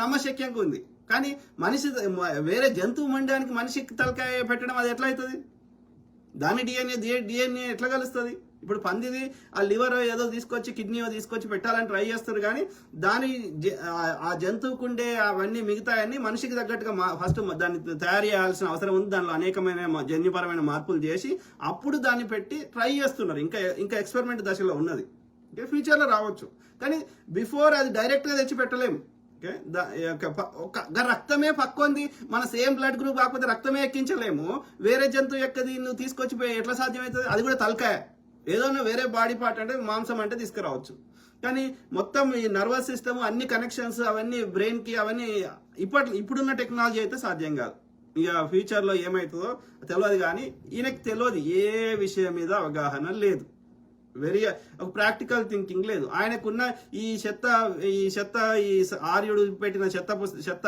నమ్మశక్యంగా ఉంది. కానీ మనిషి వేరే జంతువు మండడానికి మనిషికి తలకాయ పెట్టడం అది ఎట్లా అవుతుంది? దాని డిఎన్ఏ ఎట్లా కలుస్తుంది? ఇప్పుడు పందిది ఆ లివర్ ఏదో తీసుకొచ్చి కిడ్నీ తీసుకొచ్చి పెట్టాలని ట్రై చేస్తారు, కానీ ఆ జంతువుకుండే అవన్నీ మిగతాయన్నీ మనిషికి తగ్గట్టుగా ఫస్ట్ దాన్ని తయారు చేయాల్సిన అవసరం ఉంది. దానిలో అనేకమైన జన్యుపరమైన మార్పులు చేసి అప్పుడు దాన్ని పెట్టి ట్రై చేస్తున్నారు. ఇంకా ఎక్స్పెరిమెంట్ దశలో ఉన్నది. ఓకే, ఫ్యూచర్లో రావచ్చు, కానీ బిఫోర్ అది డైరెక్ట్గా తెచ్చి పెట్టలేము. రక్తమే పక్కొంది, మన సేమ్ బ్లడ్ గ్రూప్ కాకపోతే రక్తమే ఎక్కించలేము. వేరే జంతువు ఎక్కది నువ్వు తీసుకొచ్చి ఎట్లా సాధ్యమవుతుంది? అది కూడా తలకాయ, ఏదైనా వేరే బాడీ పార్ట్ అంటే మాంసం అంటే తీసుకురావచ్చు. కానీ మొత్తం ఈ నర్వస్ సిస్టమ్ అన్ని కనెక్షన్స్ అవన్నీ బ్రెయిన్ కి అవన్నీ ఇప్పుడున్న టెక్నాలజీ అయితే సాధ్యం కాదు. ఇక ఫ్యూచర్లో ఏమవుతుందో తెలియదు, కానీ ఈయనకి తెలియదు, ఏ విషయం మీద అవగాహన లేదు, ఒక ప్రాక్టికల్ థింకింగ్ లేదు. ఆయనకున్న ఈ ఆర్యుడు పెట్టిన చెత్త